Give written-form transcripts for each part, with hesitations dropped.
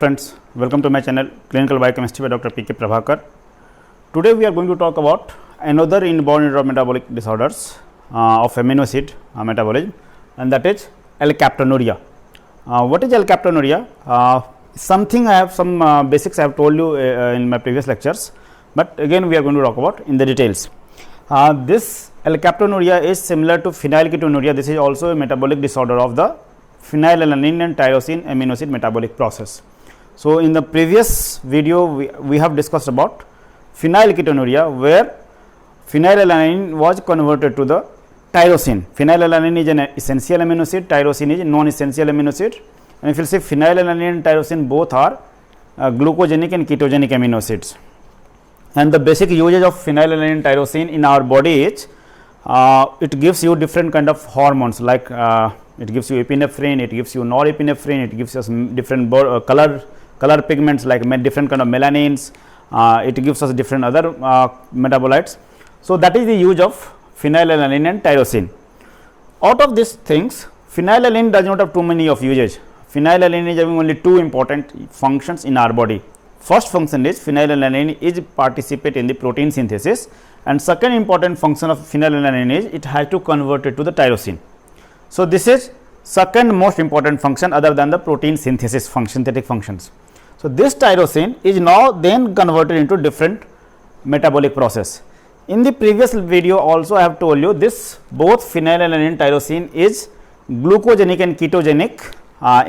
Friends, welcome to my channel Clinical Biochemistry by Dr. P.K. Prabhakar. Today we are going to talk about another inborn metabolic disorders of amino acid metabolism, and that is Alkaptonuria. What is Alkaptonuria? Something I have some basics I have told you in my previous lectures, but again we are going to talk about in the details. This Alkaptonuria is similar to phenylketonuria. This is also a metabolic disorder of the phenylalanine and tyrosine amino acid metabolic process. So, in the previous video we have discussed about phenylketonuria, where phenylalanine was converted to the tyrosine. Phenylalanine is an essential amino acid, tyrosine is non-essential amino acid, and if you see phenylalanine and tyrosine both are glucogenic and ketogenic amino acids. And the basic usage of phenylalanine and tyrosine in our body is it gives you different kind of hormones, like it gives you epinephrine, it gives you norepinephrine, it gives us different color pigments like different kind of melanins, it gives us different other metabolites. So, that is the use of phenylalanine and tyrosine. Out of these things, phenylalanine does not have too many of usage. Phenylalanine is having only two important functions in our body. First function is phenylalanine is participate in the protein synthesis, and second important function of phenylalanine is it has to convert it to the tyrosine. So, this is second most important function other than the protein synthesis synthetic functions. So, this tyrosine is now then converted into different metabolic process. In the previous video also I have told you this both phenylalanine and tyrosine is glucogenic and ketogenic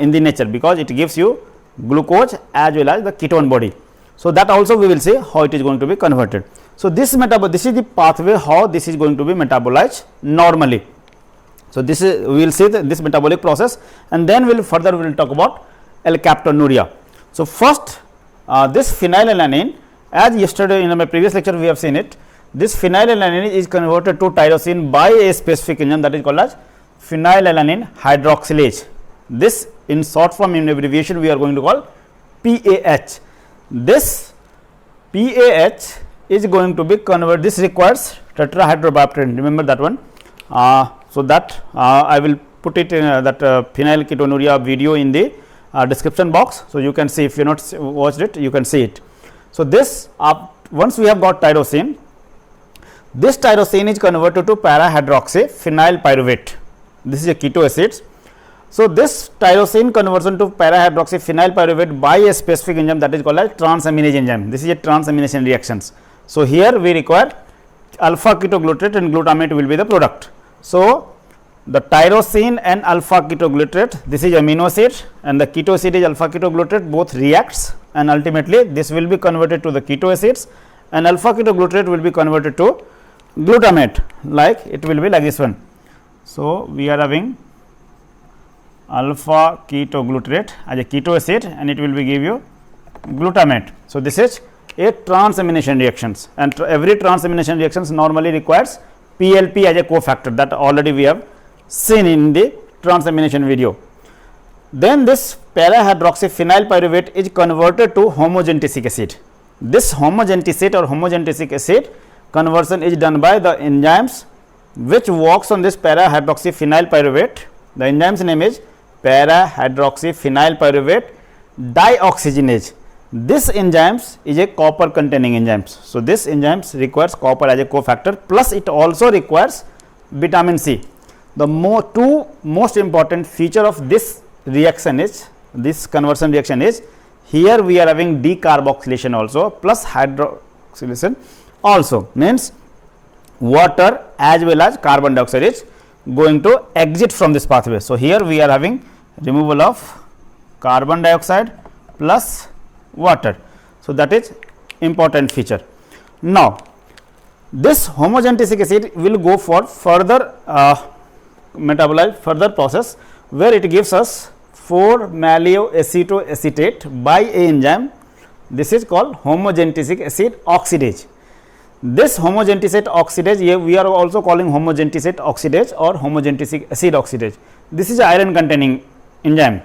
in the nature, because it gives you glucose as well as the ketone body. So, that also we will see how it is going to be converted. So, this is the pathway how this is going to be metabolized normally. So, this is we will see this metabolic process, and then we will talk about Alkaptonuria. So, first this phenylalanine, as yesterday in my previous lecture we have seen it, this phenylalanine is converted to tyrosine by a specific enzyme that is called as phenylalanine hydroxylase. This in short form in abbreviation we are going to call PAH. This PAH is going to be converted, this requires tetrahydrobiopterin, remember that one. So, that I will put it in that phenylketonuria video in the description box. So, you can see, if you not watched it you can see it. So, this once we have got tyrosine, this tyrosine is converted to para-hydroxy phenylpyruvate. This is a keto acid. So, this tyrosine conversion to para-hydroxy phenylpyruvate by a specific enzyme that is called as transaminase enzyme. This is a transamination reactions. So, here we require alpha ketoglutarate and glutamate will be the product. So, the tyrosine and alpha ketoglutarate, this is amino acid, and the keto acid is alpha ketoglutarate, both reacts, and ultimately this will be converted to the keto acids, and alpha ketoglutarate will be converted to glutamate, like it will be like this one. So, we are having alpha ketoglutarate as a keto acid, and it will be give you glutamate. So, this is a transamination reactions, and every transamination reactions normally requires PLP as a cofactor, that already we have seen in the transamination video. Then this para-hydroxy phenylpyruvate is converted to homogentisate acid. This homogentisate or homogentic acid conversion is done by the enzymes which works on this para-hydroxy phenylpyruvate. The enzyme's name is para-hydroxy phenylpyruvate dioxygenase. This enzymes is a copper containing enzymes. So, this enzymes requires copper as a cofactor, plus it also requires vitamin C. The two most important feature of this reaction is, this conversion reaction is, here we are having decarboxylation also plus hydroxylation also, means water as well as carbon dioxide is going to exit from this pathway. So, here we are having removal of carbon dioxide plus water. So, that is important feature. Now, this homogentic acid will go for further metabolize further process, where it gives us 4-malloacetoacetate by a enzyme. This is called homogentic acid oxidase. This homogentisate oxidase, we are also calling homogentisate oxidase or homogentic acid oxidase. This is iron containing enzyme.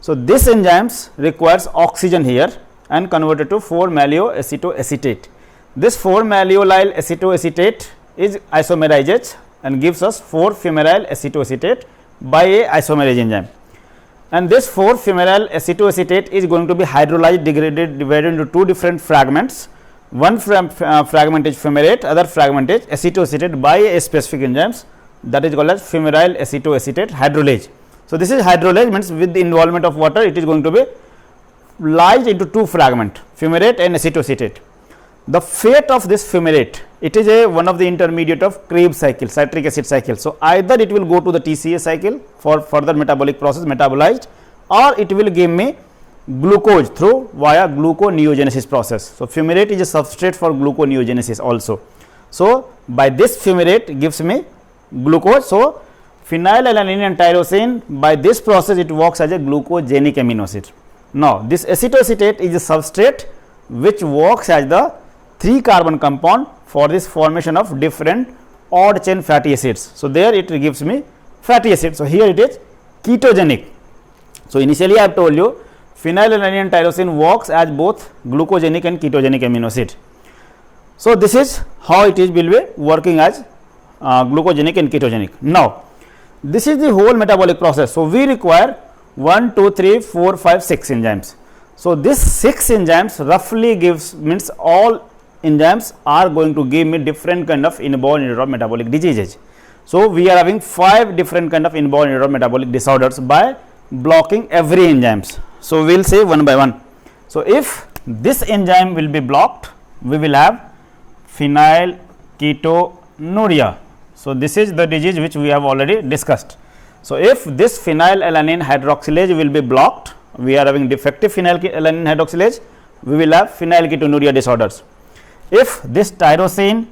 So, this enzymes requires oxygen here and converted to 4-malloacetoacetate. This 4-malloyl acetoacetate is isomerized and gives us 4-fumaryl acetoacetate by a isomerase enzyme. and this 4-phenyl acetoacetate is going to be hydrolyzed, degraded, divided into two different fragments. One fragment is fumarate, other fragment is acetoacetate by a specific enzymes, that is called as phenyl acetoacetate hydrolase. So, this is hydrolase, means with the involvement of water it is going to be lyzed into two fragment, fumarate and acetoacetate. The fate of this fumarate, it is one of the intermediate of Krebs cycle, citric acid cycle. So, either it will go to the TCA cycle for further metabolic process metabolized, or it will give me glucose through via gluconeogenesis process. So, fumarate is a substrate for gluconeogenesis also. So, by this fumarate gives me glucose. So, phenylalanine and tyrosine, by this process it works as a glucogenic amino acid. Now, this acetoacetate is a substrate which works as the 3-carbon compound for this formation of different odd chain fatty acids. So, there it gives me fatty acid. So, here it is ketogenic. So, initially I have told you phenylalanine and tyrosine works as both glucogenic and ketogenic amino acid. So, this is how it is will be working as glucogenic and ketogenic. Now, this is the whole metabolic process. So, we require 1, 2, 3, 4, 5, 6 enzymes. So, this 6 enzymes roughly gives, means all enzymes are going to give me different kind of inborn neurometabolic diseases. So, we are having 5 different kind of inborn neurometabolic disorders by blocking every enzymes. So, we will say one by one. So, if this enzyme will be blocked, we will have phenylketonuria. So, this is the disease which we have already discussed. So, if this phenylalanine hydroxylase will be blocked, we are having defective phenylalanine hydroxylase, we will have phenylketonuria disorders. If this tyrosine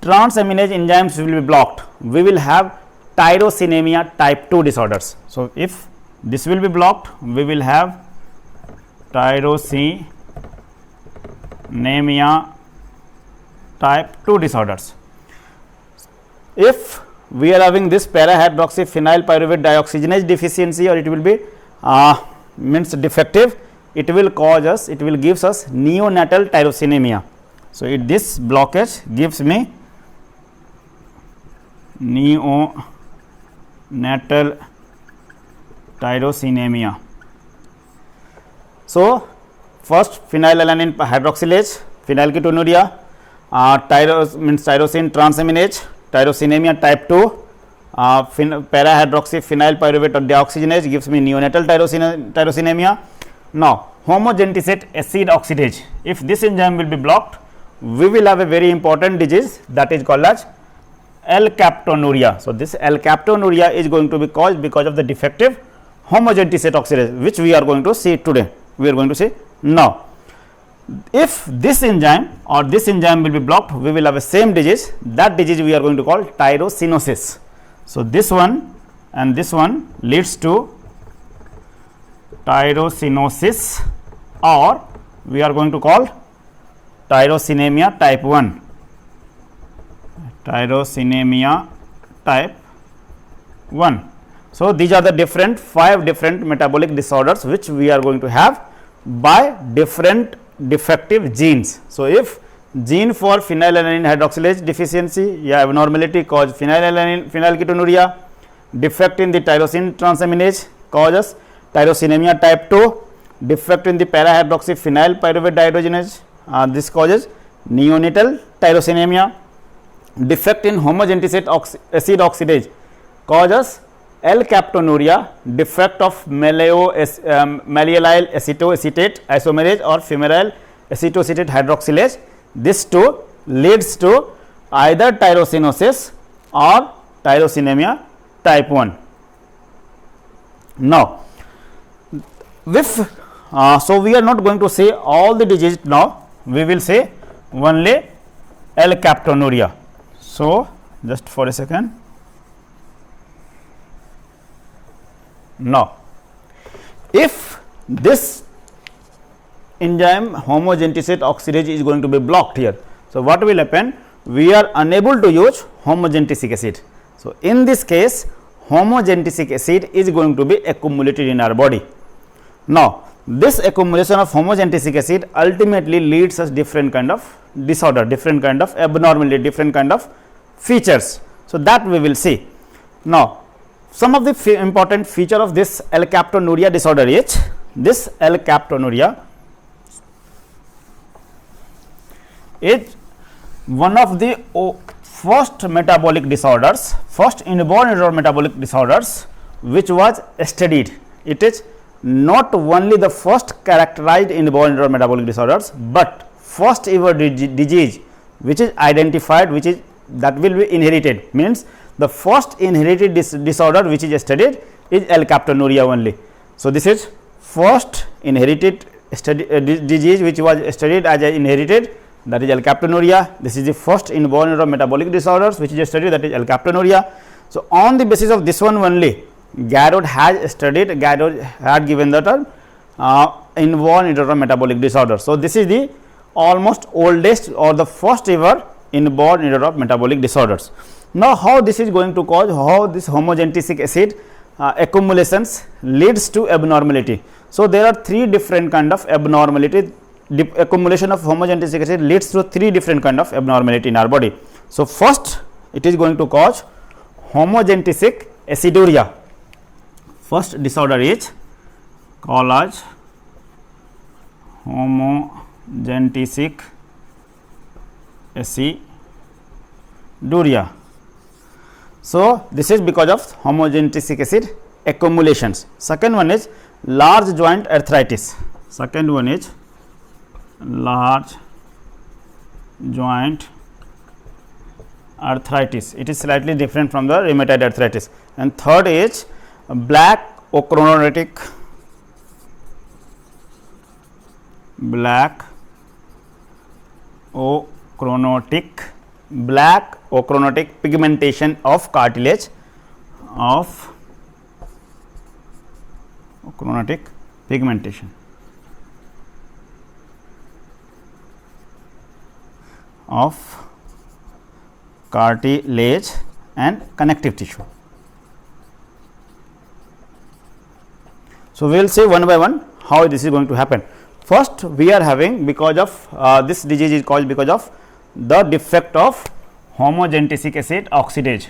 transaminase enzymes will be blocked, we will have tyrosinemia type 2 disorders. So, if this will be blocked, we will have tyrosinemia type 2 disorders. If we are having this para-hydroxyphenyl pyruvate dioxygenase deficiency, or it will be means defective, it will cause us, it will gives us neonatal tyrosinemia. So, this blockage gives me neonatal tyrosinemia. So, first phenylalanine hydroxylase, phenylketonuria, means tyrosine transaminase, tyrosinemia type 2, para-hydroxyphenyl pyruvate or dioxygenase gives me neonatal tyrosinemia. Now, homogentisate acid oxidase, if this enzyme will be blocked, we will have a very important disease, that is called as Alkaptonuria. So, this Alkaptonuria is going to be caused because of the defective homogentisate oxidase, which we are going to see today. We are going to see now. If this enzyme or this enzyme will be blocked, we will have a same disease. That disease we are going to call tyrosinosis. So, this one and this one leads to tyrosinosis, or we are going to call tyrosinemia type 1. Tyrosinemia type 1. So, these are the 5 different metabolic disorders which we are going to have by different defective genes. So, if gene for phenylalanine hydroxylase deficiency, abnormality cause phenylketonuria, defect in the tyrosine transaminase causes tyrosinemia type 2, defect in the para-hydroxyphenyl pyruvate dehydrogenase, this causes neonatal tyrosinemia, defect in homogentisate acid oxidase causes Alkaptonuria, defect of mallyl acetoacetate isomerase or phenyl acetoacetate hydroxylase. This too leads to either tyrosinosis or tyrosinemia type 1. Now, so we are not going to say all the disease now, we will say only Alkaptonuria. So, just for a second. Now, if this enzyme homogentisate oxidase is going to be blocked here, so what will happen? We are unable to use homogentisic acid. So, in this case, homogentisic acid is going to be accumulated in our body. Now, this accumulation of homogentisic acid ultimately leads us different kind of disorder, different kind of abnormality, different kind of features. So, that we will see. Now, Some of the important feature of this Alkaptonuria disorder is this Alkaptonuria is one of the first metabolic disorders, first inborn metabolic disorders which was studied. It is not only the first characterized inborn metabolic disorders, but first ever disease which is identified, which is that will be inherited, means the first inherited disorder which is studied is Alkaptonuria only. So, this is first inherited disease which was studied as inherited, that is Alkaptonuria. This is the first inborn metabolic disorders which is studied, that is Alkaptonuria. So, on the basis of this one only, Garrod has studied, Garrod had given the term inborn metabolic disorder. So, this is the almost oldest or the first ever inborn metabolic disorders. Now, how this is going to cause, how this homogentic acid accumulations leads to abnormality. So, there are three different kind of abnormality. The accumulation of homogentic acid leads to three different kind of abnormality in our body. So, first it is going to cause homogentic aciduria. First disorder is called as homogentic aciduria. So, this is because of homogentic acid accumulations. Second one is large joint arthritis. Second one is large joint arthritis. It is slightly different from the rheumatoid arthritis. And third is black ochronotic pigmentation of cartilage of ochronotic pigmentation of cartilage and connective tissue. So, we will see one by one how this is going to happen. First, we are having, because of this disease is caused because of the defect of homogentic acid oxidase.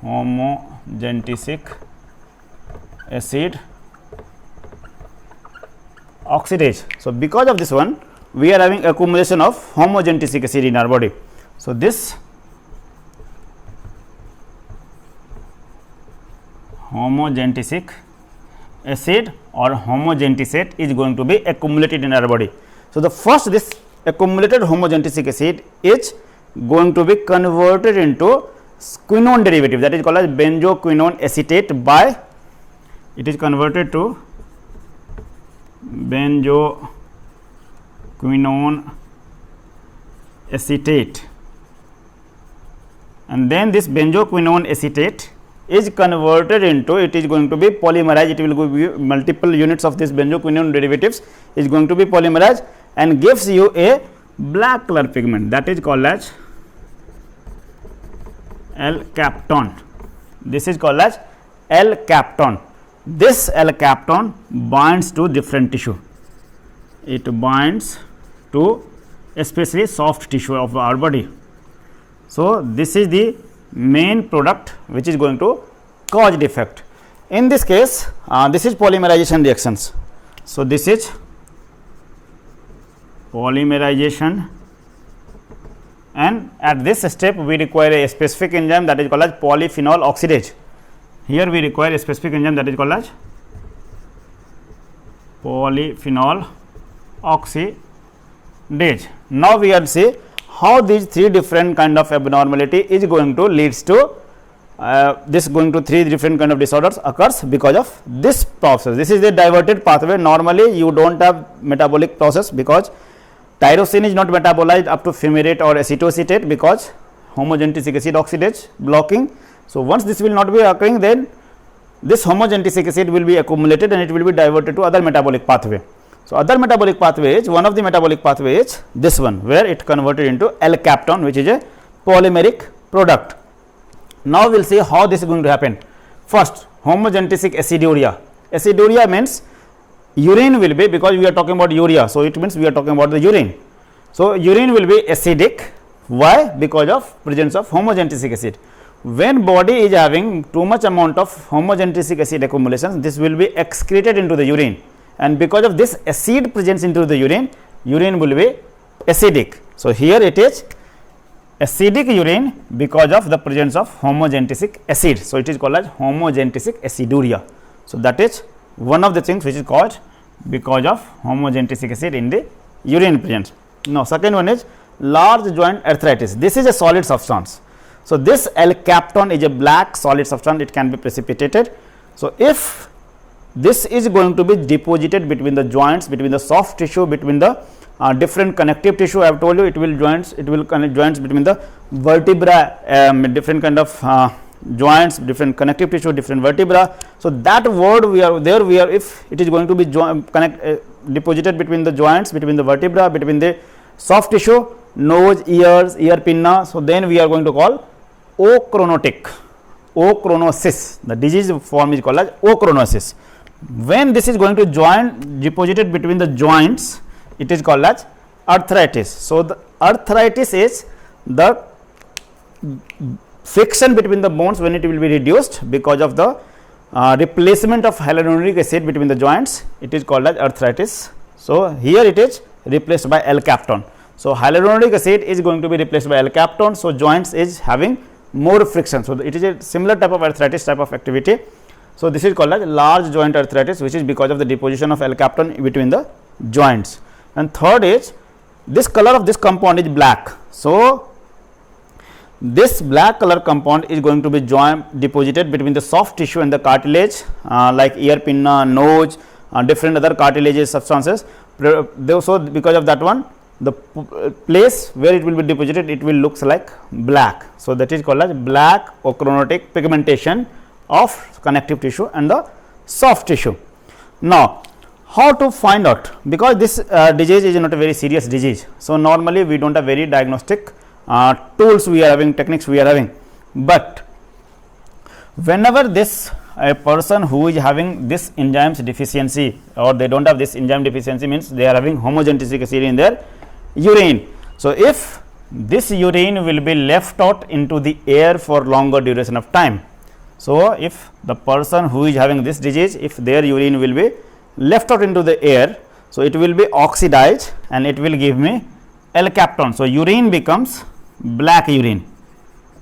Homogentic acid oxidase. So, because of this one, we are having accumulation of homogentic acid in our body. So, this homogentic acid or homogentisate is going to be accumulated in our body. So, the first this accumulated homogentic acid is going to be converted into quinone derivative, that is called as benzoquinone acetate by, it is converted to benzoquinone acetate, and then this benzoquinone acetate is converted into, it is going to be polymerized, it will give you multiple units of this benzoquinone derivatives is going to be polymerized and gives you a black color pigment, that is called as Alkapton. This is called as Alkapton. This Alkapton binds to different tissue, it binds to especially soft tissue of our body. So, this is the main product which is going to cause defect. In this case, this is polymerization reactions. So, this is polymerization, and at this step we require a specific enzyme that is called as polyphenol oxidase. Here we require a specific enzyme that is called as polyphenol oxidase. Now, we are see how these three different kind of abnormality is going to leads to this going to three different kind of disorders occurs because of this process. This is the diverted pathway. Normally, you do not have metabolic process because tyrosine is not metabolized up to fumarate or acetoacetate because homogentic acid oxidase blocking. So, once this will not be occurring, then this homogentic acid will be accumulated and it will be diverted to other metabolic pathway. So, other metabolic pathway is, one of the metabolic pathway is this one, where it converted into Alkapton, which is a polymeric product. Now, we will see how this is going to happen. First, homogentic aciduria. Aciduria means urine will be, because we are talking about urea. So, it means we are talking about the urine. So, urine will be acidic. Why? Because of presence of homogentic acid. when body is having too much amount of homogentic acid accumulation, this will be excreted into the urine, and because of this acid presence into the urine, urine will be acidic. So, here it is acidic urine because of the presence of homogentic acid. So, it is called as homogentic aciduria. So, that is one of the things which is caused because of homogentic acid in the urine presence. Now, second one is large joint arthritis. This is a solid substance. So, this Alkapton is a black solid substance, it can be precipitated. So, if this is going to be deposited between the joints, between the soft tissue, between the different connective tissue, I have told you it will connect joints between the vertebra, different kind of joints, different connective tissue, different vertebra. So, that word we are if it is going to be deposited between the joints, between the vertebra, between the soft tissue, nose, ears, ear pinna. So, then we are going to call ochronotic, ochronosis. The disease form is called as ochronosis. When this is going to deposited between the joints, it is called as arthritis. So, the arthritis is the friction between the bones when it will be reduced because of the replacement of hyaluronic acid between the joints, it is called as arthritis. So, here it is replaced by Alkapton. So, hyaluronic acid is going to be replaced by Alkapton. So, joints is having more friction. So, it is a similar type of arthritis type of activity. So, this is called as large joint arthritis, which is because of the deposition of Alkapton between the joints. And third is this color of this compound is black. So, this black color compound is going to be deposited between the soft tissue and the cartilage like ear pinna, nose, different other cartilages substances. So, because of that one, the place where it will be deposited, it will looks like black. So, that is called as black ochronotic pigmentation of connective tissue and the soft tissue. Now, how to find out? Because this disease is not a very serious disease. So, normally we do not have very diagnostic tools we are having, techniques we are having, but whenever this a person who is having this enzymes deficiency or they do not have this enzyme deficiency, means they are having homogentic acid in their urine. So, if this urine will be left out into the air for longer duration of time. So, if the person who is having this disease, if their urine will be left out into the air, so it will be oxidized and it will give me Alkapton. So, urine becomes black urine.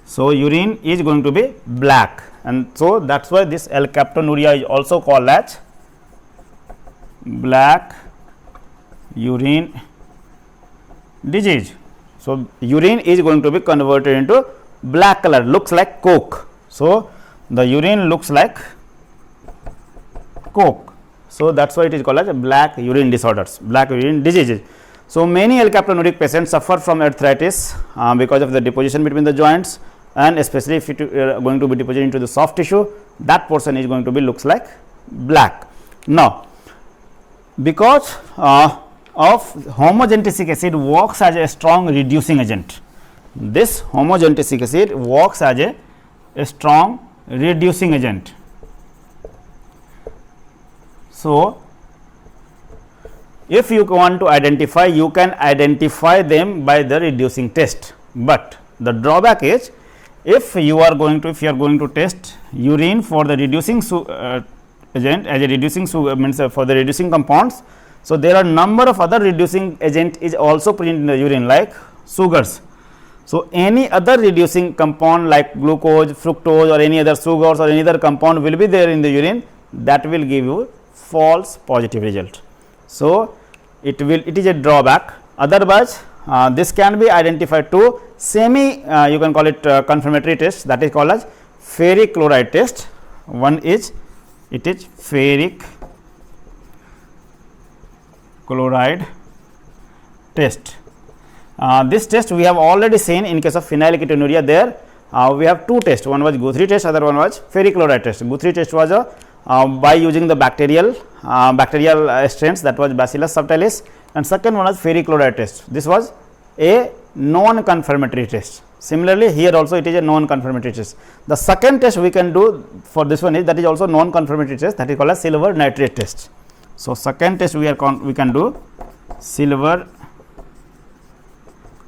So, urine is going to be black, and so that is why this Alkaptonuria is also called as black urine disease. So, urine is going to be converted into black color, looks like coke. So, the urine looks like coke. So, that is why it is called as black urine disorders, black urine diseases. So, many Alkaptonuric patients suffer from arthritis because of the deposition between the joints, and especially if it is going to be deposited into the soft tissue, that portion is going to be looks like black. Now, because of homogentic acid works as a strong reducing agent, this homogentic acid works as a strong reducing agent. So, if you want to identify, you can identify them by the reducing test, but the drawback is if you are going to test urine for the reducing agent as a reducing means for the reducing compounds. So, there are number of other reducing agent is also present in the urine like sugars. So, any other reducing compound like glucose, fructose or any other sugars or any other compound will be there in the urine, that will give you false positive result. So, it is a drawback. Otherwise, this can be identified to semi you can call it confirmatory test, that is called as ferric chloride test. One is it is ferric chloride test. This test we have already seen in case of phenylketonuria. There we have two tests, one was Guthrie test, other one was ferric chloride test. Guthrie test was by using the bacterial strains, that was Bacillus subtilis, and second one was ferric chloride test. This was a non confirmatory test. Similarly, here also it is a non confirmatory test. The second test we can do for this one is that is also non confirmatory test, that is called as silver nitrate test. So, second test we can do silver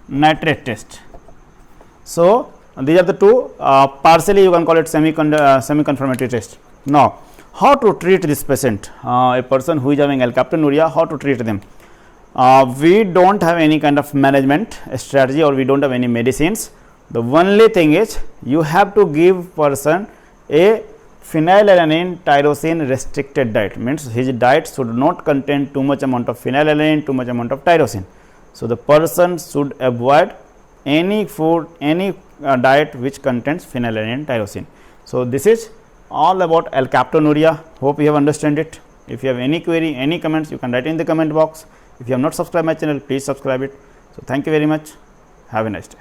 nitrate test. So, And these are the two partially you can call it semi-confirmatory test. Now, how to treat this patient, a person who is having alkaptonuria, how to treat them? We do not have any kind of management strategy, or we do not have any medicines. The only thing is you have to give person a phenylalanine tyrosine restricted diet, means his diet should not contain too much amount of phenylalanine, too much amount of tyrosine. So, the person should avoid any food, any diet which contains phenylalanine tyrosine. So, this is all about alkaptonuria. Hope you have understand it. If you have any query, any comments, you can write in the comment box. If you have not subscribed my channel, please subscribe it. So, thank you very much. Have a nice day.